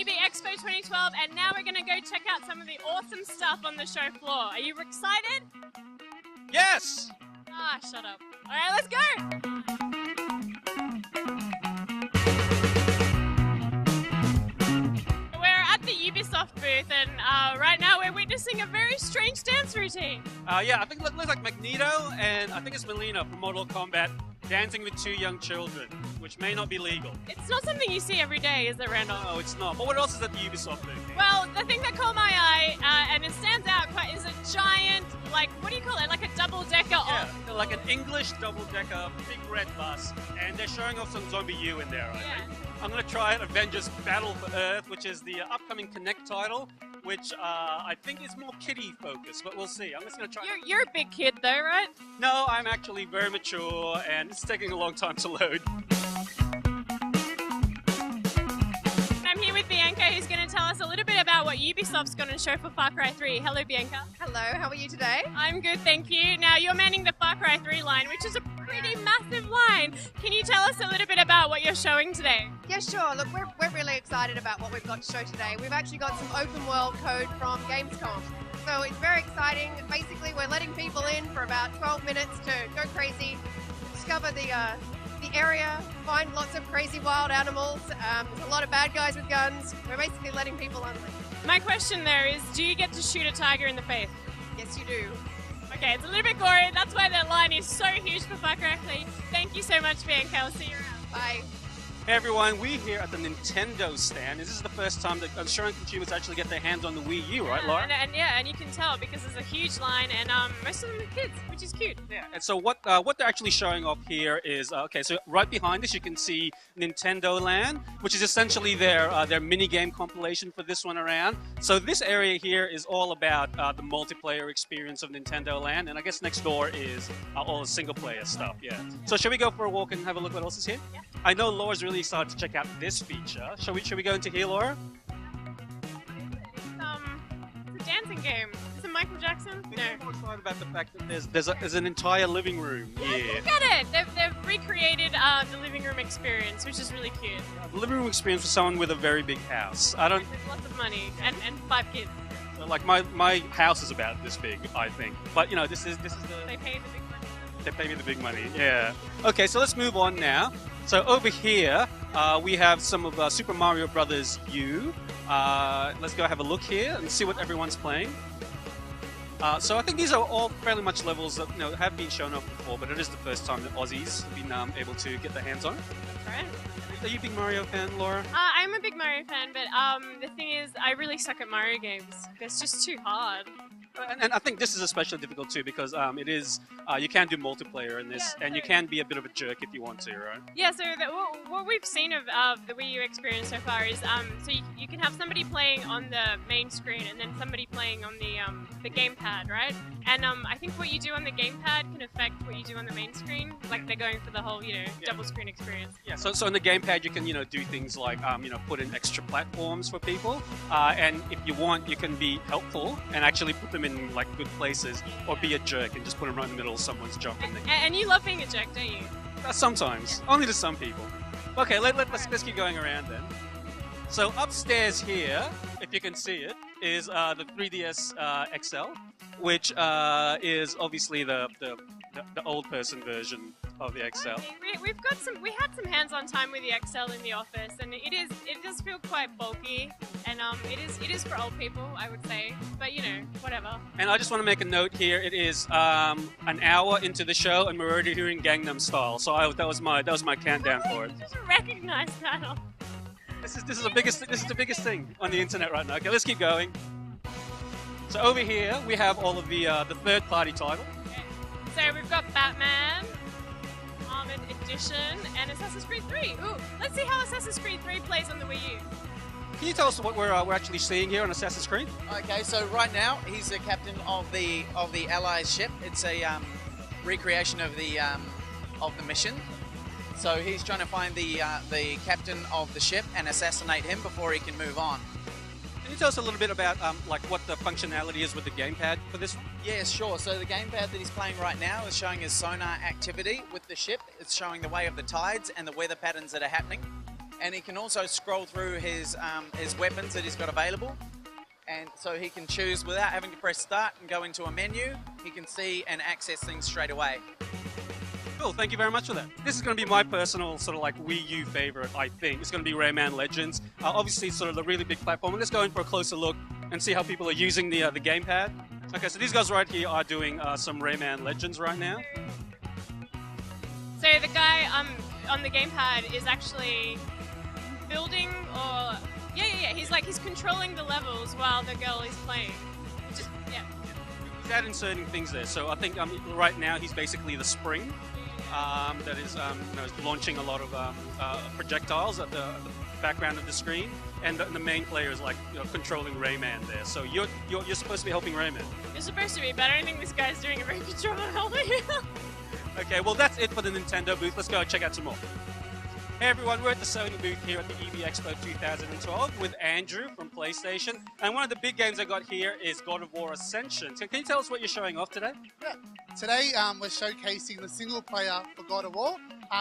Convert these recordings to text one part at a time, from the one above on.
the Expo 2012, and now we're going to go check out some of the awesome stuff on the show floor. Are you excited? Yes! Ah, shut up. All right, let's go! We're at the Ubisoft booth, and right now we're witnessing a very strange dance routine. Yeah, I think it looks like Magneto and I think it's Melina from Mortal Kombat dancing with two young children, which may not be legal. It's not something you see every day, is it, Randall? No, it's not. But what else is at the Ubisoft booth? Well, the thing that caught my eye, and it stands out quite, is a giant, like, what do you call it? Like a double-decker. Yeah, like an English double-decker, big red bus, and they're showing off some Zombie U in there, I think. I'm going to try it, Avengers Battle for Earth, which is the upcoming Connect title, which I think is more kiddie focused, but we'll see. I'm just going to try. You're a big kid though, right? No, I'm actually very mature, and it's taking a long time to load. I'm here with Bianca, who's going to tell us a little bit about what Ubisoft's going to show for Far Cry 3. Hello, Bianca. Hello, how are you today? I'm good, thank you. Now, you're manning the Far Cry 3 line, which is a pretty massive line. Can you tell us a little bit about what you're showing today? Yeah, sure. Look, we're really excited about what we've got to show today. We've actually got some open world code from Gamescom. So it's very exciting. Basically, we're letting people in for about 12 minutes to go crazy, discover the area, find lots of crazy wild animals. There's a lot of bad guys with guns. We're basically letting people unleash. My question there is, do you get to shoot a tiger in the face? Yes, you do. Okay, it's a little bit gory. That's why the line is so huge for Far Cry 3. Thank you so much, Bianca. I'll see you around. Bye. Hey everyone, we're here at the Nintendo stand. This is the first time that Australian consumers actually get their hands on the Wii U, right, Laura? And you can tell because there's a huge line, and most of them are kids, which is cute. Yeah. And so what they're actually showing off here is okay. So right behind this, you can see Nintendo Land, which is essentially their mini game compilation for this one around. So this area here is all about the multiplayer experience of Nintendo Land, and I guess next door is all the single player stuff. Yeah. So shall we go for a walk and have a look what else is here? Yeah. I know Laura's really excited to check out this feature. Shall we go into here, Laura? It's a dancing game. Is it Michael Jackson? No. I'm excited about the fact that there's an entire living room here. Look at it! They've recreated the living room experience, which is really cute. The living room experience for someone with a very big house. I don't. With lots of money and 5 kids. Like my house is about this big, I think. But you know, this is the. They pay the big money. They pay me the big money. Yeah. Okay, so let's move on now. So over here, we have some of Super Mario Brothers U. Let's go have a look here and see what everyone's playing. So I think these are all fairly much levels that have been shown off before, but it is the first time that Aussies have been able to get their hands on it. Right. Are you a big Mario fan, Laura? I'm a big Mario fan, but the thing is, I really suck at Mario games. It's just too hard. And I think this is especially difficult too because it is you can do multiplayer in this, and you can be a bit of a jerk if you want to, right? Yeah. So what we've seen of the Wii U experience so far is so you can have somebody playing on the main screen and then somebody playing on the gamepad, right? And I think what you do on the gamepad can affect what you do on the main screen. Like they're going for the whole double screen experience. Yeah. So on the gamepad you can do things like put in extra platforms for people, and if you want you can be helpful and actually put them in like good places, or be a jerk and just put them right in the middle of someone's jump. And you love being a jerk, don't you? Sometimes, only to some people. Okay, let's keep going around then. So upstairs here, if you can see it, is the 3DS XL, which is obviously the old person version of the XL. We had some hands-on time with the XL in the office, and it does feel quite bulky, and it is for old people, I would say, but whatever. And I just want to make a note here. It is an hour into the show, and we're already hearing Gangnam Style. So that was my countdown for it. I didn't recognize that. This is the biggest thing on the internet right now. Okay, let's keep going. So over here we have all of the third-party titles. Okay. So we've got Batman, Armored Edition, and Assassin's Creed 3. Ooh, let's see how Assassin's Creed 3 plays on the Wii U. Can you tell us what we're actually seeing here on Assassin's Creed? Okay, so right now he's the captain of the Allies ship. It's a recreation of the mission. So he's trying to find the captain of the ship and assassinate him before he can move on. Can you tell us a little bit about like what the functionality is with the gamepad for this one? Yes, sure. So the gamepad that he's playing right now is showing his sonar activity with the ship. It's showing the way of the tides and the weather patterns that are happening. and he can also scroll through his weapons that he's got available. And so he can choose without having to press start and go into a menu. He can see and access things straight away. Cool, thank you very much for that. This is going to be my personal sort of like Wii U favorite, I think. It's going to be Rayman Legends. Obviously, it's sort of the really big platform. Let's go in for a closer look and see how people are using the gamepad. Okay, so these guys right here are doing some Rayman Legends right now. So the guy on the gamepad is actually building, or he's controlling the levels while the girl is playing. Just, yeah. He's out inserting things there. So I think right now he's basically the spring that is launching a lot of projectiles at the background of the screen, and the main player is like controlling Rayman there. So you're supposed to be helping Rayman. You're supposed to be, but I don't think this guy's doing a very good job of helping. Okay, well that's it for the Nintendo booth. Let's go check out some more. Hey everyone, we're at the Sony booth here at the Expo 2012 with Andrew from PlayStation. And one of the big games I got here is God of War Ascension. So can you tell us what you're showing off today? Yeah. Today we're showcasing the single player for God of War.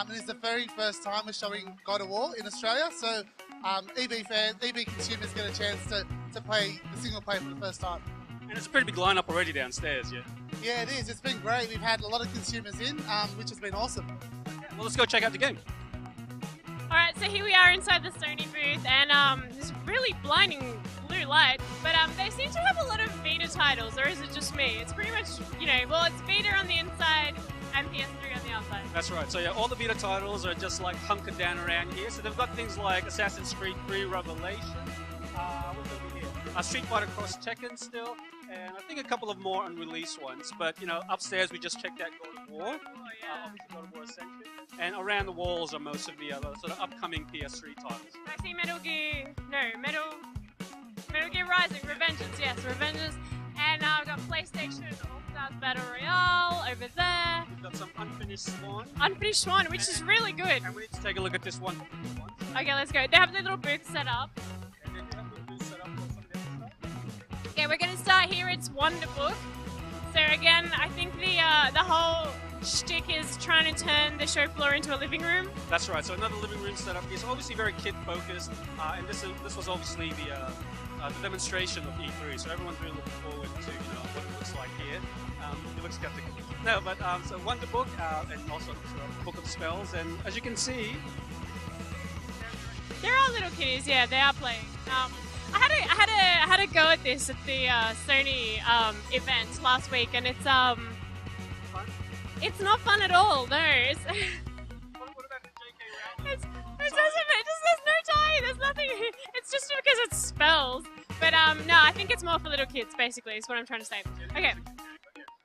It is the very first time we're showing God of War in Australia. So EB consumers get a chance to play the single player for the first time. And it's a pretty big lineup already downstairs, yeah? Yeah, it is. It's been great. We've had a lot of consumers in, which has been awesome. Well, let's go check out the game. Alright, so here we are inside the Sony booth, and there's really blinding blue light, but they seem to have a lot of Vita titles, or is it just me? It's pretty much, well, it's Vita on the inside and PS3 on the outside. That's right. So yeah, all the Vita titles are just like hunkered down around here. So they've got things like Assassin's Creed 3 Revelation, what's over here? Street Fighter Cross Tekken still, and I think a couple of more unreleased ones. But upstairs we just checked out God of War. Oh, yeah. Obviously God of War Ascension. And around the walls are most of the other sort of upcoming PS3 titles. I see Metal Gear Rising, Revengeance, yes, Revengeance. And I've got PlayStation All-Stars Battle Royale over there. We've got some Unfinished Swan. Unfinished Swan, which is really good. And we need to take a look at this one. Okay, let's go. They have their little booth set up. And then you have the booth set up for some of the other stuff. Okay, we're going to start here. It's Wonder Book. So again, I think the whole shtick is trying to turn the show floor into a living room. That's right. So another living room setup. It's obviously very kid focused, and this was obviously the demonstration of E3. So everyone's really looking forward to what it looks like here. It looks skeptical. No, but so Wonder Book and also Book of Spells, and as you can see, there are little kiddies. Yeah, they are playing. I had a go at this at the Sony event last week, and it's not fun at all. No, it's what about the JK Rowling? it just there's no tie. There's nothing. It's just because it's spells. But no, I think it's more for little kids. Basically, is what I'm trying to say. Okay.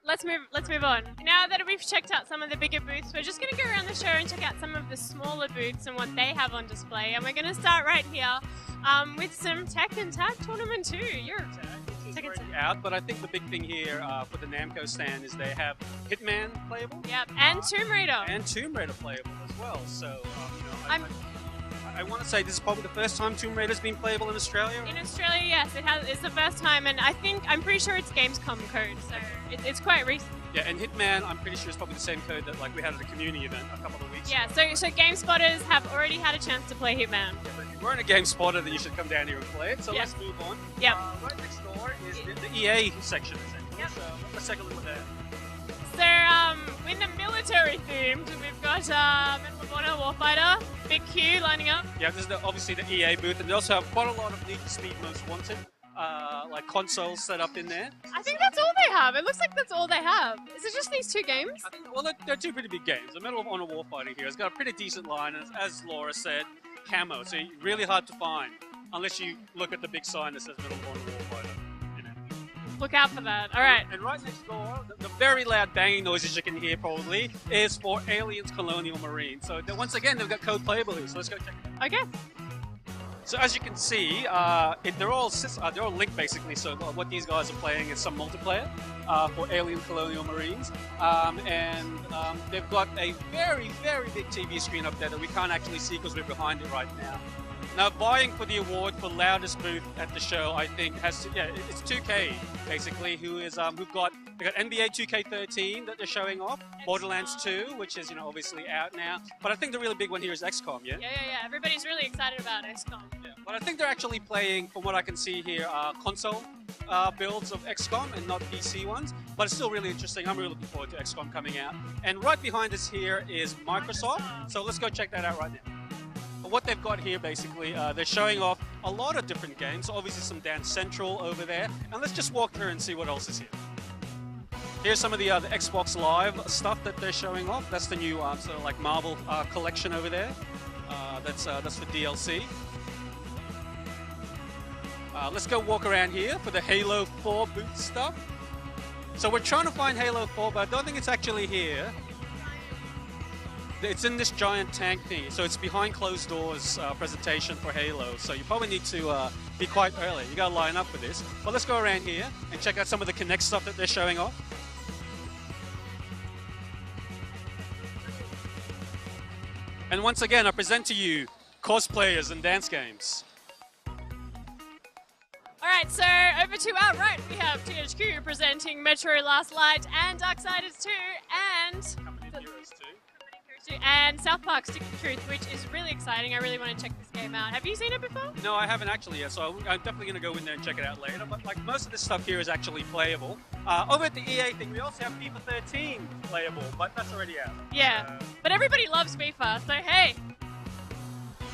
Let's move on. Now that we've checked out some of the bigger booths, we're just going to go around the show and check out some of the smaller booths and what they have on display. And we're going to start right here with some Tekken Tag Tournament 2. Tekken Tag out, but I think the big thing here for the Namco stand is they have Hitman playable. Yep, and Tomb Raider. And Tomb Raider playable as well. So I want to say this is probably the first time Tomb Raider's been playable in Australia. In Australia, yes, it has. It's the first time, and I'm pretty sure it's Gamescom code, so it's quite recent. Yeah, and Hitman, I'm pretty sure it's probably the same code that we had at the community event a couple of weeks ago. Yeah, so Game Spotters have already had a chance to play Hitman. Yeah, but if you weren't a Game Spotter, then you should come down here and play it. So let's move on. Yep. Right next door is the EA section, essentially. Yep. So let's take a look at that. So, in the military themed, we've got Medal of Honor Warfighter, big queue lining up. Yeah, this is obviously the EA booth, and they also have quite a lot of Need for Speed Most Wanted, consoles set up in there. I think that's all they have. It looks like that's all they have. Is it just these two games? I think, well, they're two pretty big games. The Medal of Honor Warfighter here has got a pretty decent line, as Laura said, camo, so really hard to find, unless you look at the big sign that says Medal of Honor Warfighter. Look out for that. All right. And right next door, the very loud banging noises you can hear probably is for Aliens Colonial Marine. So once again, they've got code playable here. So let's go check it out. Okay. So as you can see, they're all linked basically. So what these guys are playing is some multiplayer for Alien Colonial Marines, and they've got a very, very big TV screen up there that we can't actually see because we're behind it right now. Now, vying for the award for loudest booth at the show, I think has to, yeah, it's 2K basically, who've got they got NBA 2K13 that they're showing off, Borderlands 2, which is obviously out now. But I think the really big one here is XCOM, yeah. Yeah. Everybody's really excited about XCOM. Yeah. But I think they're actually playing, from what I can see here, console builds of XCOM and not PC ones. But it's still really interesting. I'm really looking forward to XCOM coming out. And right behind us here is Microsoft. So let's go check that out right now. What they've got here, basically, they're showing off a lot of different games. Obviously, some Dance Central over there. And let's just walk through and see what else is here. Here's some of the Xbox Live stuff that they're showing off. That's the new sort of like Marvel collection over there. That's the DLC. Let's go walk around here for the Halo 4 booth stuff. So we're trying to find Halo 4, but I don't think it's actually here. It's in this giant tank thing, so it's behind closed doors presentation for Halo. So you probably need to be quite early. You gotta line up for this. But let's go around here and check out some of the Kinect stuff that they're showing off. And once again, I present to you cosplayers and dance games. Alright, so over to our right we have THQ presenting Metro Last Light and Darksiders 2 and Company of Heroes 2. and South Park Stick of Truth, which is really exciting. I really want to check this game out. Have you seen it before? No, I haven't actually yet, so I'm definitely going to go in there and check it out later. But like most of this stuff here is actually playable. Over at the EA thing, we also have FIFA 13 playable, but that's already out. Yeah, but everybody loves FIFA, so hey.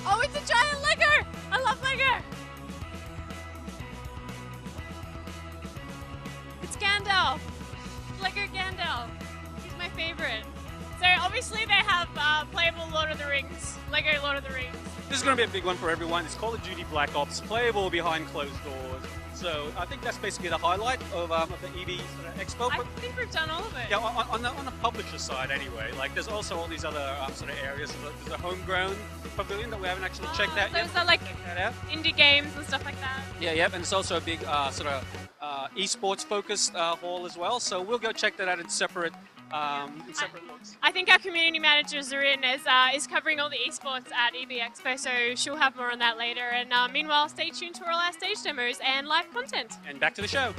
Oh, it's a giant Lego! I love Lego! It's Gandalf. Lego Gandalf. He's my favorite. So obviously they have playable Lord of the Rings, Lego Lord of the Rings. This is going to be a big one for everyone. It's Call of Duty Black Ops, playable behind closed doors. So I think that's basically the highlight of the EV sort of Expo. I think we've done all of it. Yeah, on the publisher side anyway. Like there's also all these other sort of areas. There's a homegrown pavilion that we haven't actually checked out so yet. is that like check that out. indie games and stuff like that? Yeah, and it's also a big sort of esports focused hall as well. So we'll go check that out in separate looks. I think our community manager Zarin is covering all the esports at EB Expo, so she'll have more on that later. And meanwhile, stay tuned to all our stage demos and live content. And back to the show.